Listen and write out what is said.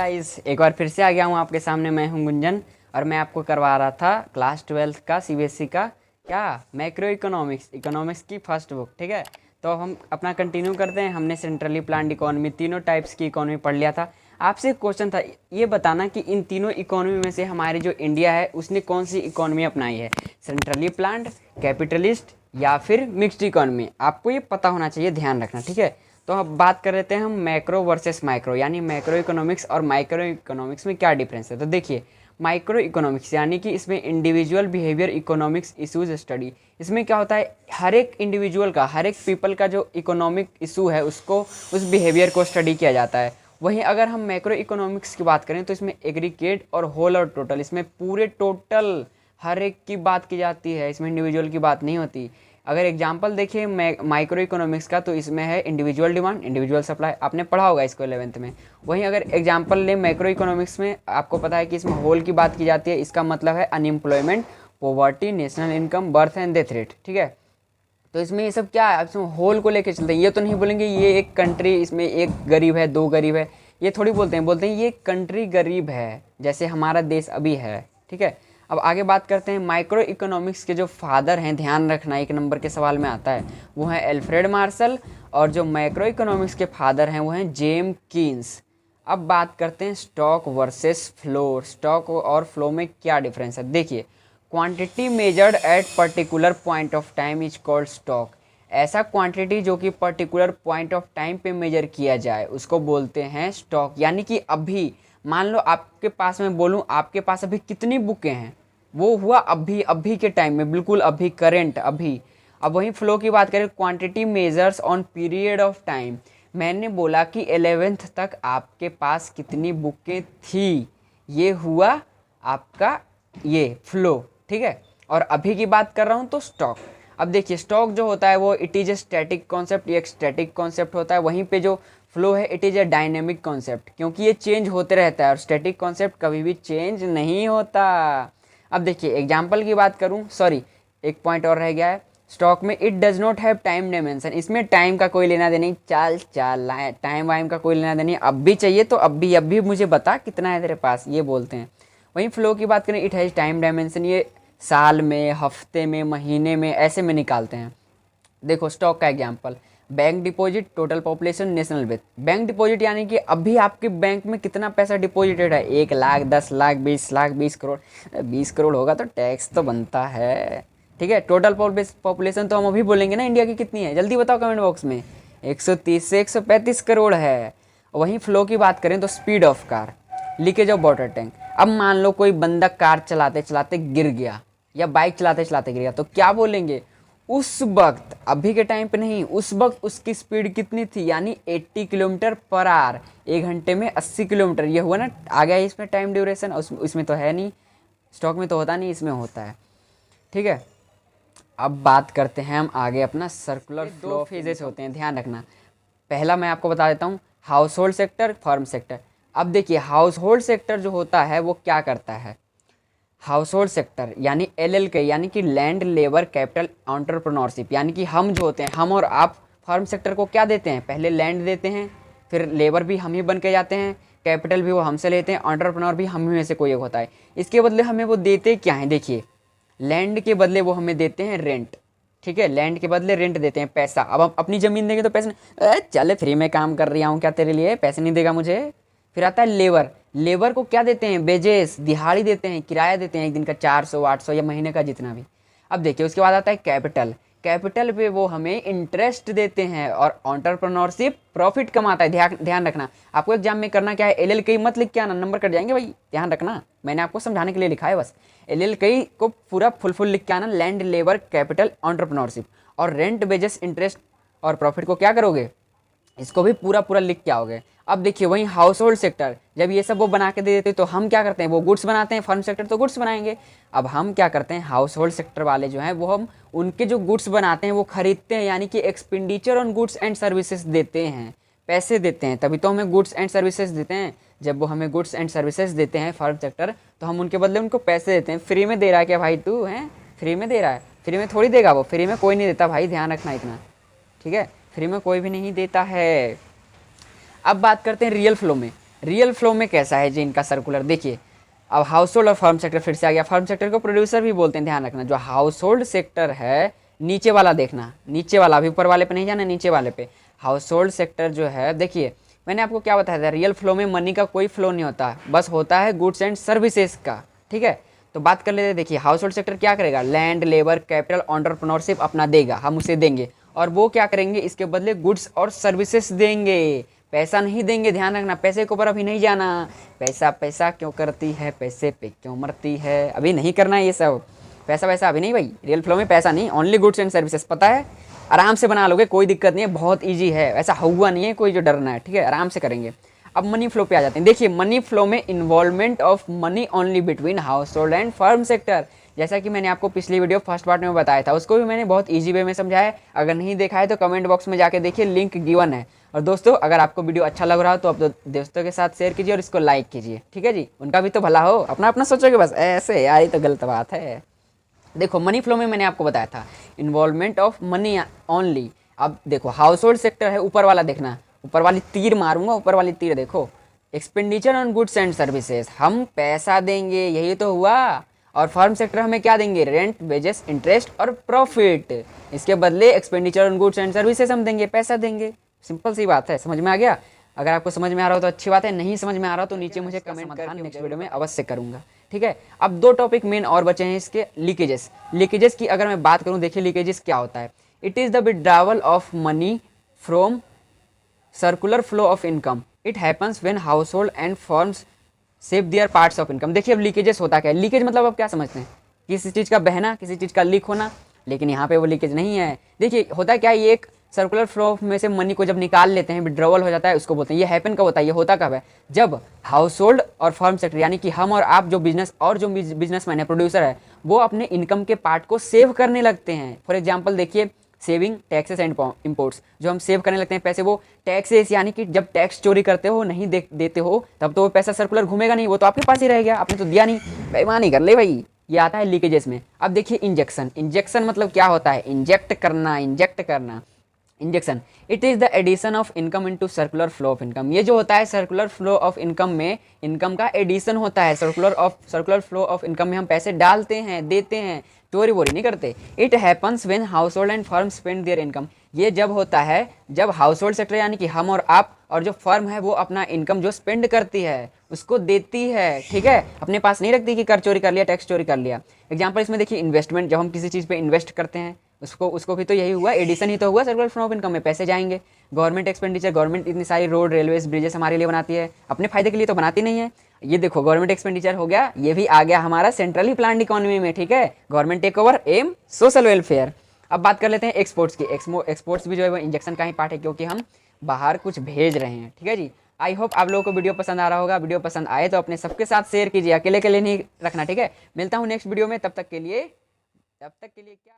Guys, एक बार फिर से आ गया हूँ आपके सामने। मैं हूँ गुंजन और मैं आपको करवा रहा था क्लास 12th का सीबीएसई का क्या मैक्रो इकोनॉमिक्स की फर्स्ट बुक। ठीक है, तो हम अपना कंटिन्यू करते हैं। हमने सेंट्रली प्लान्ड इकोनॉमी, तीनों टाइप्स की इकोनॉमी पढ़ लिया था। आपसे एक क्वेश्चन था, ये बताना कि इन तीनों इकोनॉमी में से हमारी जो इंडिया है उसने कौन सी इकोनॉमी अपनाई है, सेंट्रली प्लान्ड, कैपिटलिस्ट या फिर मिक्स्ड इकोनॉमी। आपको ये पता होना चाहिए, ध्यान रखना। ठीक है, तो अब बात कर लेते हैं हम मैक्रो वर्सेस माइक्रो, यानी मैक्रो इकोनॉमिक्स और माइक्रो इकोनॉमिक्स में क्या डिफरेंस है। तो देखिए, माइक्रो इकोनॉमिक्स यानी कि इसमें individual behaviour economics issues study. इसमें क्या होता है, हर एक इंडिविजुअल का, हर एक पीपल का जो इकोनॉमिक इशू है उसको, उस बिहेवियर को स्टडी किया जाता है। वहीं अगर हम मैक्रो इकोनॉमिक्स की बात करें तो इसमें एग्रीगेट और होल और टोटल, इसमें पूरे टोटल हर एक की बात की जाती है, इसमें इंडिविजुअल की बात नहीं होती। अगर एग्जांपल देखिए माइक्रो इकोनॉमिक्स का, तो इसमें है इंडिविजुअल डिमांड, इंडिविजुअल सप्लाई, आपने पढ़ा होगा इसको 11th में। वहीं अगर एग्जांपल ले मैक्रो इकोनॉमिक्स में, आपको पता है कि इसमें होल की बात की जाती है। इसका मतलब है unemployment, poverty, national income, birth and death rate. ठीक है, तो इसमें ये सब क्या है, इसमें होल को लेकर चलते हैं। ये तो नहीं बोलेंगे ये एक कंट्री, इसमें एक गरीब है, दो गरीब है, ये थोड़ी बोलते हैं ये कंट्री गरीब है, जैसे हमारा देश अभी है। ठीक है, अब आगे बात करते हैं माइक्रो इकोनॉमिक्स के जो फादर हैं, ध्यान रखना, एक नंबर के सवाल में आता है, वो है एल्फ्रेड मार्शल। और जो माइक्रो इकोनॉमिक्स के फादर हैं वो हैं जेम्स कीन्स। अब बात करते हैं स्टॉक वर्सेस फ्लो। स्टॉक और फ्लो में क्या डिफरेंस है, देखिए, quantity measured at particular point of time is called stock. ऐसा क्वांटिटी जो कि पर्टिकुलर पॉइंट ऑफ टाइम पे मेजर किया जाए उसको बोलते हैं स्टॉक। यानी कि अभी मान लो आपके पास, मैं बोलूँ आपके पास अभी कितनी बुकें हैं, वो हुआ अभी के टाइम में, बिल्कुल अभी, करेंट अभी। अब वहीं फ्लो की बात करें, quantity measures on period of time. मैंने बोला कि 11th तक आपके पास कितनी बुकें थी, ये हुआ आपका ये फ्लो। ठीक है, और अभी की बात कर रहा हूँ तो स्टॉक। अब देखिए, स्टॉक जो होता है वो it is a static concept, ये एक स्टैटिक कॉन्सेप्ट होता है। वहीं पे जो फ्लो है it is a dynamic concept, क्योंकि ये चेंज होते रहता है और स्टैटिक कॉन्सेप्ट कभी भी चेंज नहीं होता। अब देखिए एग्जाम्पल की बात करूँ, सॉरी एक पॉइंट और रह गया है, स्टॉक में it does not have time dimension. इसमें टाइम का कोई लेना देना नहीं, चाल टाइम वाइम का कोई लेना देना नहीं, अब भी चाहिए तो अब भी मुझे बता कितना है तेरे पास, ये बोलते हैं। वहीं फ्लो की बात करें, इट हैज़ टाइम डायमेंशन, ये साल में, हफ्ते में, महीने में, ऐसे में निकालते हैं। देखो स्टॉक का example, bank deposit, total population, national wealth. Bank deposit यानी कि अभी आपके बैंक में कितना पैसा डिपॉजिटेड है, 1 लाख, 10 लाख, 20 लाख, 20 करोड़। 20 करोड़ होगा तो टैक्स तो बनता है। ठीक है, टोटल पॉपुलेशन तो हम अभी बोलेंगे ना इंडिया की कितनी है, जल्दी बताओ कमेंट बॉक्स में। 130 से 135 करोड़ है। वहीं फ्लो की बात करें तो speed of car, leakage of water tank. अब मान लो कोई बंदा कार चलाते चलाते गिर गया या बाइक चलाते चलाते गिर गया, तो क्या बोलेंगे उस वक्त, अभी के टाइम पे नहीं, उस वक्त उसकी स्पीड कितनी थी, यानी 80 किलोमीटर पर आवर, 1 घंटे में 80 किलोमीटर। ये हुआ ना, आ गया इसमें टाइम ड्यूरेशन, उसमें तो है नहीं, स्टॉक में तो होता नहीं, इसमें होता है। ठीक है, अब बात करते हैं हम आगे अपना सर्कुलर फ्लो। फेजेस होते हैं, ध्यान रखना। पहला मैं आपको बता देता हूँ, house hold sector, firm sector. अब देखिए हाउस होल्ड सेक्टर जो होता है वो क्या करता है, हाउस होल्ड सेक्टर यानी LLK, यानी कि लैंड लेबर कैपिटल एंटरप्रेन्योरशिप। यानी कि हम जो होते हैं, हम और आप फर्म सेक्टर को क्या देते हैं, पहले लैंड देते हैं, फिर लेबर भी हम ही बन के जाते हैं, कैपिटल भी वो हमसे लेते हैं, एंटरप्रेन्योर भी हम ही में से कोई एक होता है। इसके बदले हमें वो देते क्या हैं, देखिए लैंड के बदले वो हमें देते हैं रेंट। ठीक है, लैंड के बदले रेंट देते हैं, पैसा। अब हम अपनी ज़मीन देंगे तो पैसे, चल फ्री में काम कर रहा हूँ क्या तेरे लिए, पैसे नहीं देगा मुझे। फिर आता है लेबर, लेबर को क्या देते हैं, वेजेस, दिहाड़ी देते हैं, किराया देते हैं, एक दिन का 400, 800 या महीने का जितना भी। अब देखिए उसके बाद आता है कैपिटल, कैपिटल पे वो हमें इंटरेस्ट देते हैं। और एंटरप्रेन्योरशिप प्रॉफिट कमाता है। ध्यान रखना, आपको एग्जाम में करना क्या है, LLK मत लिख के आना, नंबर कट जाएंगे भाई, ध्यान रखना, मैंने आपको समझाने के लिए लिखा है बस। LLK को पूरा फुल लिख के आना, लैंड लेबर कैपिटल एंटरप्रेन्योरशिप। और रेंट, वेजेस, इंटरेस्ट और प्रॉफिट को क्या करोगे, इसको भी पूरा लिख के आओगे। अब देखिए वहीं हाउस होल्ड सेक्टर, जब ये सब वो बना के दे देते तो हम क्या करते हैं, वो गुड्स बनाते हैं, फर्म सेक्टर तो गुड्स बनाएंगे। अब हम क्या करते हैं, हाउस होल्ड सेक्टर वाले जो हैं वो हम उनके जो गुड्स बनाते हैं वो खरीदते हैं, यानी कि expenditure on goods and services देते हैं, पैसे देते हैं, तभी तो हमें गुड्स एंड सर्विसेज देते हैं। जब वो हमें गुड्स एंड सर्विसेज देते हैं फर्म सेक्टर, तो हम उनके बदले उनको पैसे देते हैं। फ्री में दे रहा है क्या भाई तू, हैं फ्री में दे रहा है, फ्री में थोड़ी देगा वो, फ्री में कोई नहीं देता भाई, ध्यान रखना इतना। ठीक है, फ्री में कोई भी नहीं देता है। अब बात करते हैं रियल फ्लो में। रियल फ्लो में कैसा है जी इनका सर्कुलर, देखिए अब हाउस होल्ड और फर्म सेक्टर फिर से आ गया। फर्म सेक्टर को प्रोड्यूसर भी बोलते हैं, ध्यान रखना। जो हाउस होल्ड सेक्टर है नीचे वाला देखना, नीचे वाला, अभी ऊपर वाले पे नहीं जाना, नीचे वाले पे। हाउस होल्ड सेक्टर जो है, देखिए मैंने आपको क्या बताया था, रियल फ्लो में मनी का कोई फ्लो नहीं होता, बस होता है गुड्स एंड सर्विसेज का, ठीक है। तो बात कर लेते हैं, देखिए हाउस होल्ड सेक्टर क्या करेगा, लैंड, लेबर, कैपिटल, एंटरप्रेन्योरशिप अपना देगा, हम उसे देंगे, और वो क्या करेंगे, इसके बदले गुड्स और सर्विसेज देंगे, पैसा नहीं देंगे। ध्यान रखना, पैसे के ऊपर अभी नहीं जाना। पैसा पैसा क्यों करती है, पैसे पे क्यों मरती है, अभी नहीं करना है ये सब। पैसा वैसा अभी नहीं भाई, रियल फ्लो में पैसा नहीं, ओनली गुड्स एंड सर्विसेज, पता है, आराम से बना लोगे, कोई दिक्कत नहीं है, बहुत ईजी है, ऐसा हुआ नहीं है कोई जो डरना है, ठीक है, आराम से करेंगे। अब मनी फ्लो पे आ जाते हैं। देखिए मनी फ्लो में involvement of money only between house hold and firm sector, जैसा कि मैंने आपको पिछली वीडियो फर्स्ट पार्ट में बताया था, उसको भी मैंने बहुत ईजी वे में समझाया है। अगर नहीं देखा है तो कमेंट बॉक्स में जाके देखिए, लिंक गिवन है। और दोस्तों अगर आपको वीडियो अच्छा लग रहा हो तो आप दोस्तों के साथ शेयर कीजिए और इसको लाइक कीजिए, ठीक है जी, उनका भी तो भला हो, अपना अपना सोचोगे बस ऐसे, यार ये तो गलत बात है। देखो मनी फ्लो में मैंने आपको बताया था इन्वॉल्वमेंट ऑफ मनी ओनली। अब देखो हाउस होल्ड सेक्टर है, ऊपर वाला देखना, ऊपर वाली तीर मारूंगा, ऊपर वाली तीर देखो, expenditure on goods and services, हम पैसा देंगे, यही तो हुआ। और फर्म सेक्टर हमें क्या देंगे, रेंट, वेजेस, इंटरेस्ट और प्रॉफिट, इसके बदले expenditure on goods and services हम देंगे, पैसा देंगे। सिंपल सी बात है, समझ में आ गया। अगर आपको समझ में आ रहा हो तो अच्छी बात है, नहीं समझ में आ रहा हो तो नीचे मुझे कमेंट करके नेक्स्ट वीडियो में अवश्य करूंगा, ठीक है। अब दो टॉपिक मेन और बचे हैं इसके, लीकेजेस। लीकेजेस की अगर मैं बात करूं, देखिए लीकेजेस क्या होता है, it is the withdrawal of money from circular flow of income, it happens when house hold and firms save their parts of income. देखिए अब लीकेजेस होता क्या है, लीकेज मतलब अब क्या समझते हैं, किसी चीज़ का बहना, किसी चीज़ का लीक होना, लेकिन यहाँ पे वो लीकेज नहीं है। देखिए होता क्या है, ये एक सर्कुलर फ्लो में से मनी को जब निकाल लेते हैं, विड्रॉवल हो जाता है, उसको बोलते हैं। ये हैपन कब होता है, ये होता कब है, जब हाउस होल्ड और फर्म सेक्टर यानी कि हम और आप जो बिजनेस और जो बिजनेसमैन है, प्रोड्यूसर है, वो अपने इनकम के पार्ट को सेव करने लगते हैं। फॉर एग्जाम्पल देखिए, सेविंग, टैक्सेस एंड इम्पोर्ट्स, जो हम सेव करने लगते हैं पैसे, वो टैक्सेस यानी कि जब टैक्स चोरी करते हो, नहीं देते हो, तब तो वो पैसा सर्कुलर घूमेगा नहीं, वो तो आपके पास ही रह गया, आपने तो दिया नहीं, बेईमानी कर ले भाई, ये आता है लीकेजेस में। अब देखिए इंजेक्शन, इंजेक्शन मतलब क्या होता है, इंजेक्ट करना, इंजेक्ट करना, injection, it is the addition of income into circular flow of income. ये जो होता है सर्कुलर फ्लो ऑफ इनकम में, इनकम का एडिशन होता है, सर्कुलर फ्लो ऑफ इनकम में हम पैसे डालते हैं, देते हैं, चोरी वोरी नहीं करते। It happens when house hold and firm spend there income, ये जब होता है जब हाउस होल्ड सेक्टर यानी कि हम और आप और जो फर्म है वो अपना इनकम जो स्पेंड करती है उसको देती है, ठीक है, अपने पास नहीं रखती कि कर चोरी कर लिया, टैक्स चोरी कर लिया। एग्जाम्पल इसमें देखिए इन्वेस्टमेंट, जब हम किसी चीज़ पे इन्वेस्ट करते हैं उसको भी तो यही हुआ, एडिशन ही तो हुआ, सर्कुलर फ्लो ऑफ इनकम में पैसे जाएंगे। गवर्नमेंट एक्सपेंडिचर, गवर्नमेंट इतनी सारी रोड, रेलवेज, ब्रिजेस हमारे लिए बनाती है, अपने फायदे के लिए तो बनाती नहीं है। ये देखो गवर्नमेंट एक्सपेंडिचर हो गया, ये भी आ गया हमारा सेंट्रली प्लान्ड इकोनॉमी में, ठीक है, government take over, aim social welfare. अब बात कर लेते हैं एक्सपोर्ट्स की। एक्सपोर्ट्स भी जो है वो इंजेक्शन का ही पार्ट है, क्योंकि हम बाहर कुछ भेज रहे हैं, ठीक है जी। आई होप आप लोगों को वीडियो पसंद आ रहा होगा, वीडियो पसंद आए तो अपने सबके साथ शेयर कीजिए, अकेले के लिए नहीं रखना, ठीक है। मिलता हूँ नेक्स्ट वीडियो में, तब तक के लिए क्या